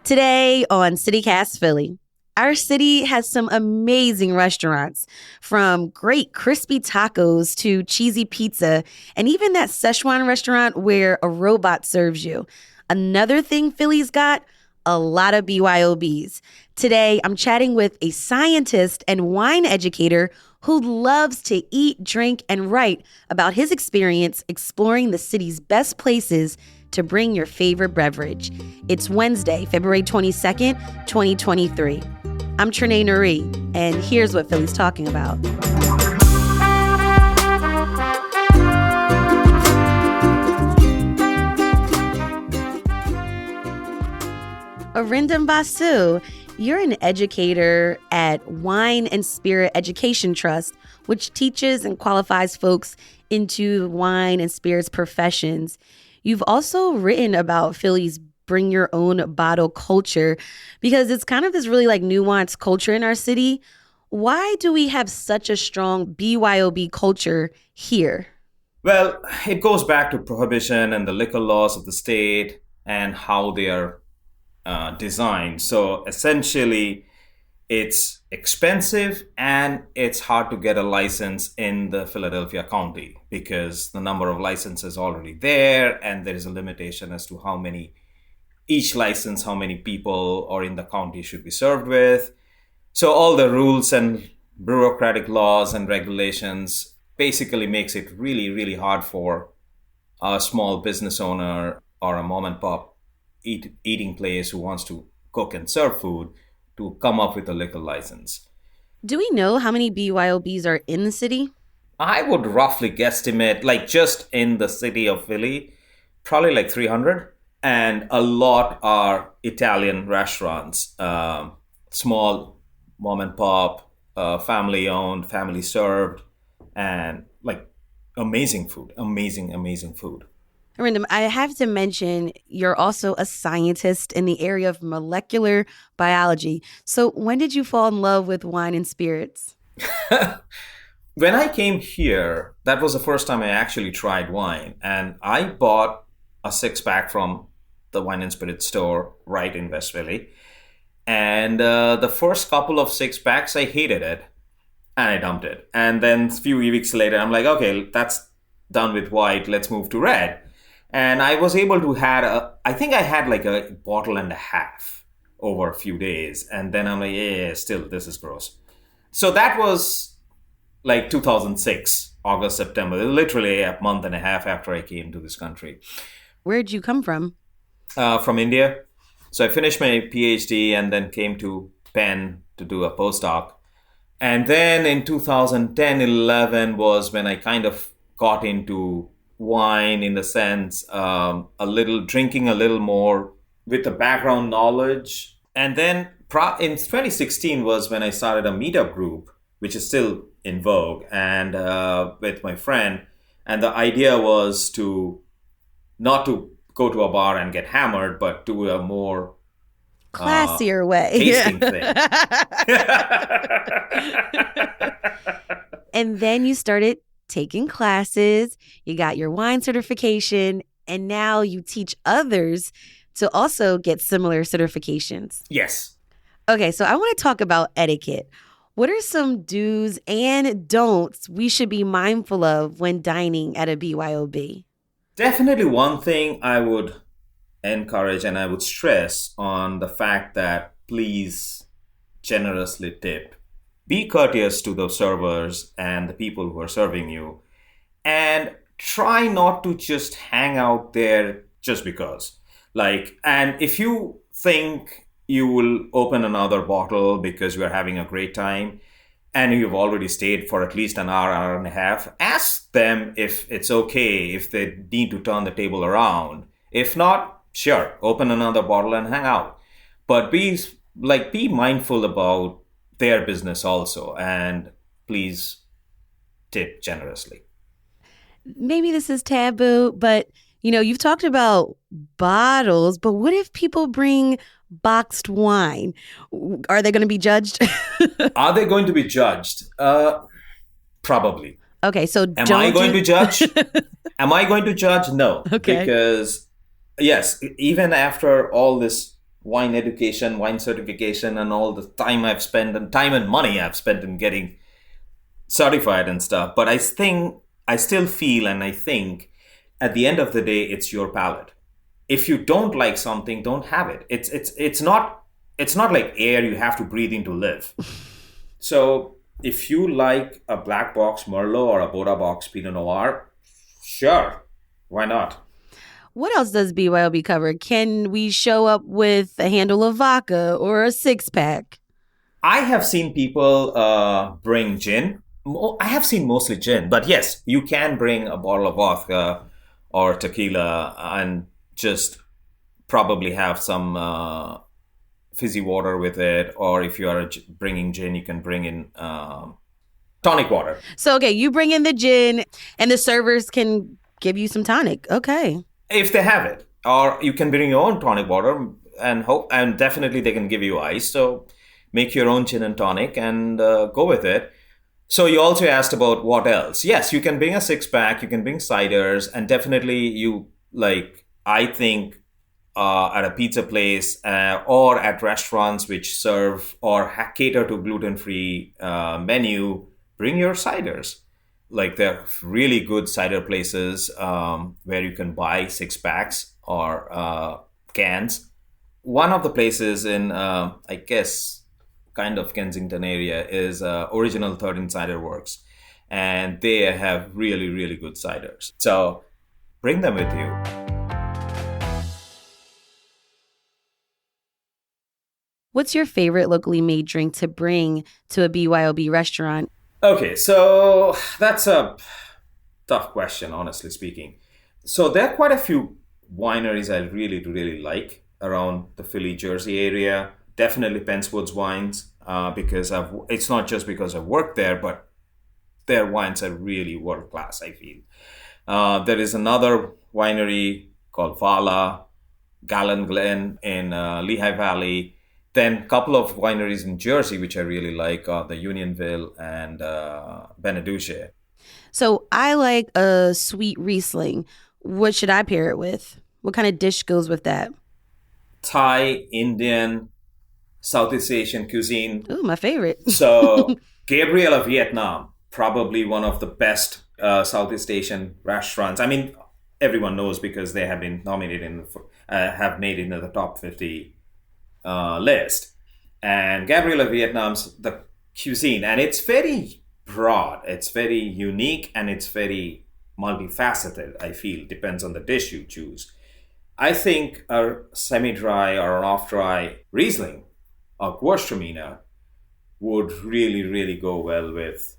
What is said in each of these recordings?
Today on CityCast Philly, our city has some amazing restaurants, from great crispy tacos to cheesy pizza, and even that Szechuan restaurant where a robot serves you. Another thing Philly's got, a lot of BYOBs. Today, I'm chatting with a scientist and wine educator who loves to eat, drink, and write about his experience exploring the city's best places to bring your favorite beverage. It's Wednesday, February 22nd, 2023. I'm Trenae Nuri, and here's what Philly's talking about. Arindam Basu, you're an educator at Wine and Spirit Education Trust, which teaches and qualifies folks into wine and spirits professions. You've also written about Philly's bring your own bottle culture because it's kind of this really nuanced culture in our city. Why do we have such a strong BYOB culture here? Well, it goes back to prohibition and the liquor laws of the state and how they are designed. So essentially, it's expensive and it's hard to get a license in the Philadelphia County because the number of licenses already there, and there is a limitation as to how many people are in the county should be served with. So all the rules and bureaucratic laws and regulations basically makes it really, really hard for a small business owner or a mom and pop eating place who wants to cook and serve food to come up with a liquor license. Do we know how many BYOBs are in the city? I would roughly guesstimate, just in the city of Philly, probably 300. And a lot are Italian restaurants, small mom and pop, family owned, family served, and amazing food, amazing food. Arindam, I have to mention you're also a scientist in the area of molecular biology. So when did you fall in love with wine and spirits? When I came here, that was the first time I actually tried wine. And I bought a 6-pack from the wine and spirit store right in West Philly. And the first couple of 6-packs, I hated it. And I dumped it. And then a few weeks later, I'm like, okay, that's done with white. Let's move to red. And I was able to I think I had a bottle and a half over a few days. And then I'm like, yeah, still, this is gross. So that was 2006, August, September, literally a month and a half after I came to this country. Where'd you come from? From India. So I finished my PhD and then came to Penn to do a postdoc. And then in 2010-11 was when I kind of got into wine, in the sense, drinking a little more with the background knowledge. And then in 2016 was when I started a meetup group, which is still in vogue, and with my friend. And the idea was not to go to a bar and get hammered, but do a more classier way. Tasting thing. And then you started taking classes, you got your wine certification, and now you teach others to also get similar certifications. Yes. Okay, so I want to talk about etiquette. What are some do's and don'ts we should be mindful of when dining at a BYOB? Definitely one thing I would encourage and I would stress on the fact that please generously tip. Be courteous to the servers and the people who are serving you. And try not to just hang out there just because. And if you think you will open another bottle because you are having a great time and you've already stayed for at least an hour and a half, ask them if it's okay, if they need to turn the table around. If not, sure, open another bottle and hang out. But be mindful about their business also, and please tip generously. Maybe this is taboo, but you've talked about bottles, but what if people bring boxed wine? Are they going to be judged? Are they going to be judged? Probably. Okay, so Am I going to judge? Am I going to judge? No. Okay. Because, yes, even after all this wine education, wine certification, and all the time I've spent and time and money I've spent in getting certified and stuff. But I still feel and I think at the end of the day, it's your palate. If you don't like something, don't have it. It's not like air you have to breathe in to live. So if you like a black box Merlot or a Boda box Pinot Noir, sure, why not? What else does BYOB cover? Can we show up with a handle of vodka or a six pack? I have seen people bring gin. I have seen mostly gin, but yes, you can bring a bottle of vodka or tequila and just probably have some fizzy water with it. Or if you are bringing gin, you can bring in tonic water. So, okay, you bring in the gin and the servers can give you some tonic. Okay. If they have it. Or you can bring your own tonic water and definitely they can give you ice. So make your own gin and tonic and go with it. So you also asked about what else. Yes, you can bring a six pack, you can bring ciders, and definitely I think at a pizza place or at restaurants which serve or cater to gluten-free menu, bring your ciders. Like there are really good cider places where you can buy six packs or cans. One of the places in, I guess, kind of Kensington area is Original 13 Cider Works. And they have really, really good ciders. So bring them with you. What's your favorite locally made drink to bring to a BYOB restaurant? Okay, so that's a tough question, honestly speaking. So there are quite a few wineries I really, really like around the Philly, Jersey area. Definitely Penswood's wines, because it's not just because I've worked there, but their wines are really world class, I feel. There is another winery called Vala, Galen Glen in Lehigh Valley. Then a couple of wineries in Jersey, which I really like, the Unionville and Beneduce. So I like a sweet Riesling. What should I pair it with? What kind of dish goes with that? Thai, Indian, Southeast Asian cuisine. Ooh, my favorite. So Gabriela Vietnam, probably one of the best Southeast Asian restaurants. I mean, everyone knows because they have been nominated have made it into the top 50 list. And Gabriela Vietnam's the cuisine, and it's very broad, it's very unique, and it's very multifaceted, I feel. Depends on the dish you choose. I think a semi-dry or an off-dry Riesling or Gewürztraminer would really, really go well with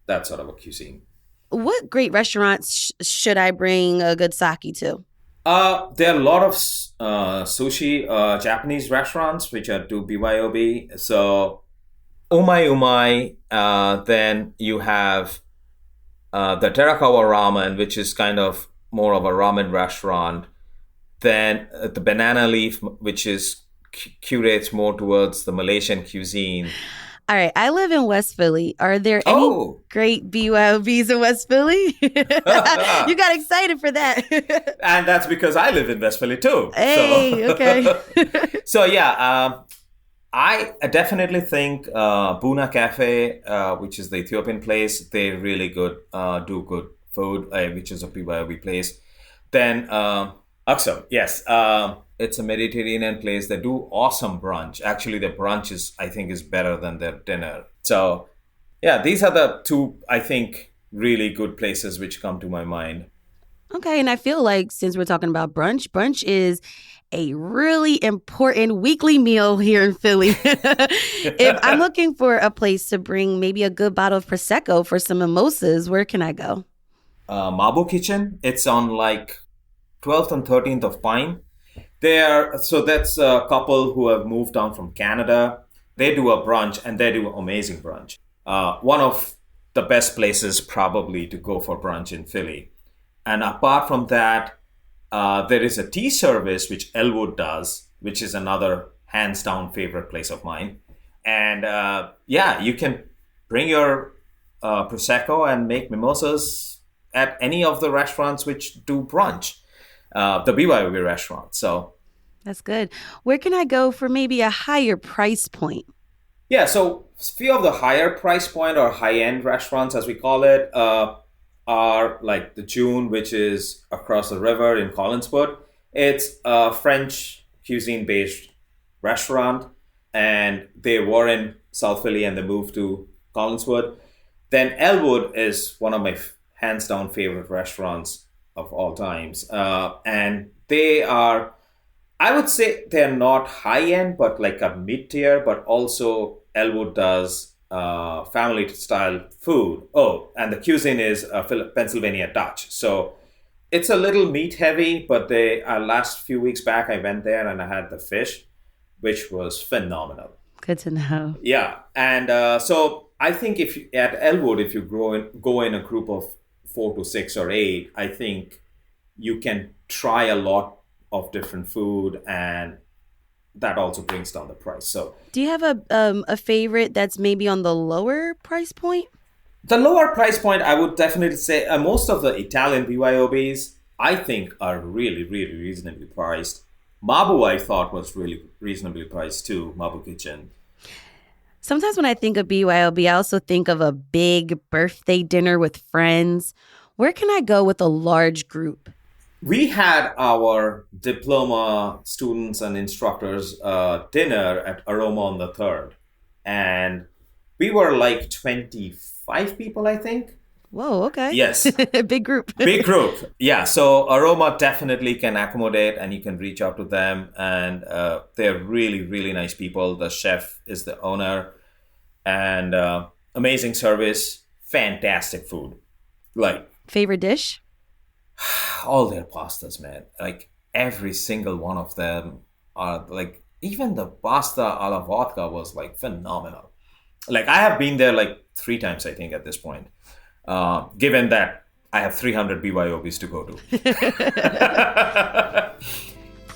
that sort of a cuisine. What great restaurants should I bring a good sake to? There are a lot of sushi Japanese restaurants which are do BYOB. So Umai Umai, then you have the Terakawa Ramen, which is kind of more of a ramen restaurant. Then the Banana Leaf, which is curates more towards the Malaysian cuisine. All right, I live in West Philly. Are there any great BYOBs in West Philly? You got excited for that. And that's because I live in West Philly too. Hey, so. Okay. So yeah, I definitely think Buna Cafe, which is the Ethiopian place, they really good, do good food, which is a BYOB place. Then Aksam, yes. It's a Mediterranean place. They do awesome brunch. Actually, their brunch is better than their dinner. So, yeah, these are the two, I think, really good places which come to my mind. Okay, and I feel like since we're talking about brunch is a really important weekly meal here in Philly. If I'm looking for a place to bring maybe a good bottle of Prosecco for some mimosas, where can I go? Mabu Kitchen. It's on like 12th and 13th of Pine. So that's a couple who have moved down from Canada. They do a brunch and they do amazing brunch. One of the best places probably to go for brunch in Philly. And apart from that, there is a tea service which Elwood does, which is another hands down favorite place of mine. And yeah, you can bring your Prosecco and make mimosas at any of the restaurants which do brunch. The BYOB restaurant. So That's good. Where can I go for maybe a higher price point? Yeah, so few of the higher price point or high end restaurants, as we call it, are like the June, which is across the river in Collinswood. It's a French cuisine based restaurant, and they were in South Philly and they moved to Collinswood. Then Elwood is one of my hands down favorite restaurants of all times, and they are, I would say they're not high end, but like a mid tier. But also Elwood does family style food. Oh, and the cuisine is Pennsylvania Dutch. So it's a little meat heavy. But they last few weeks back, I went there and I had the fish, which was phenomenal. Good to know. Yeah, and so I think if you, at Elwood, if you go in a group of 4 to 6 or 8, I think you can try a lot of different food, and that also brings down the price. So Do you have a favorite that's maybe on the lower price point? the lower price point, I would definitely say most of the Italian BYOBs, I think, are really, really reasonably priced. Mabu, I thought, was really reasonably priced too, Mabu Kitchen. Sometimes when I think of BYOB, I also think of a big birthday dinner with friends. Where can I go with a large group? We had our diploma students and instructors dinner at Aroma on the 3rd. And we were like 25 people, I think. Whoa, okay. Yes. Big group. Big group. Yeah. So Aroma definitely can accommodate, and you can reach out to them. And they're really, really nice people. The chef is the owner, and amazing service, fantastic food. Like, Favorite dish? all their pastas, man. Like every single one of them are like, even the pasta alla vodka was like phenomenal. Like I have been there like 3 times, I think, at this point. Given that I have 300 BYOBs to go to.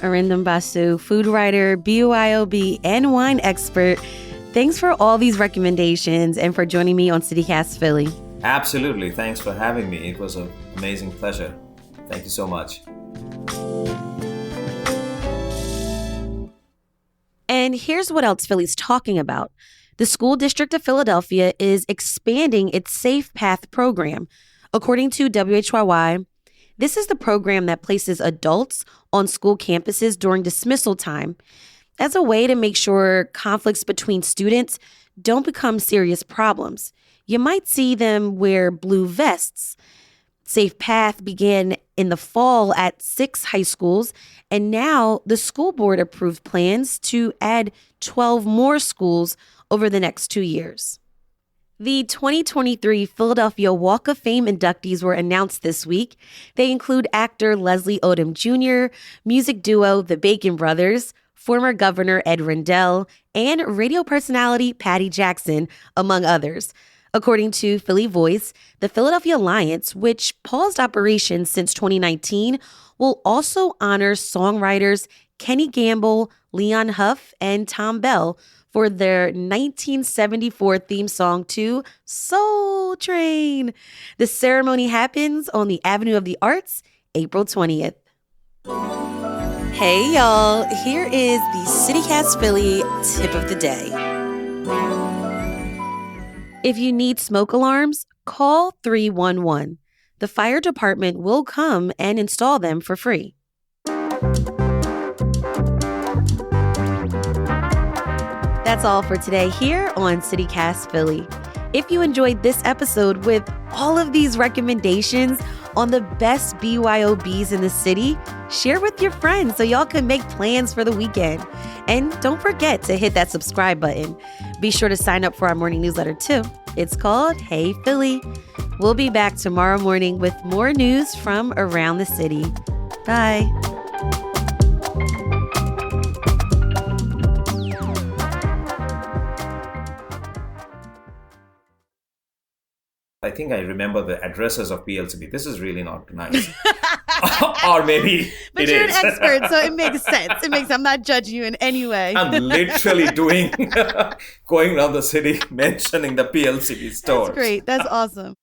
Arindam Basu, food writer, BYOB, and wine expert. Thanks for all these recommendations and for joining me on CityCast Philly. Absolutely. Thanks for having me. It was an amazing pleasure. Thank you so much. And here's what else Philly's talking about. The School District of Philadelphia is expanding its Safe Path program. According to WHYY, this is the program that places adults on school campuses during dismissal time as a way to make sure conflicts between students don't become serious problems. You might see them wear blue vests. Safe Path began in the fall at 6 high schools, and now the school board approved plans to add 12 more schools over the next 2 years. The 2023 Philadelphia Walk of Fame inductees were announced this week. They include actor Leslie Odom Jr., music duo The Bacon Brothers, former Governor Ed Rendell, and radio personality Patty Jackson, among others. According to Philly Voice, the Philadelphia Alliance, which paused operations since 2019, will also honor songwriters Kenny Gamble, Leon Huff, and Tom Bell for their 1974 theme song to Soul Train. The ceremony happens on the Avenue of the Arts, April 20th. Hey, y'all. Here is the CityCast Philly tip of the day. If you need smoke alarms, call 311. The fire department will come and install them for free. That's all for today here on CityCast Philly. If you enjoyed this episode with all of these recommendations on the best BYOBs in the city, share with your friends so y'all can make plans for the weekend. And don't forget to hit that subscribe button. Be sure to sign up for our morning newsletter too. It's called Hey Philly. We'll be back tomorrow morning with more news from around the city. Bye. I think I remember the addresses of PLCB. This is really not nice. Or maybe But it you're is. an expert, so it makes sense. I'm not judging you in any way. I'm literally going around the city mentioning the PLCB store. That's great. That's awesome.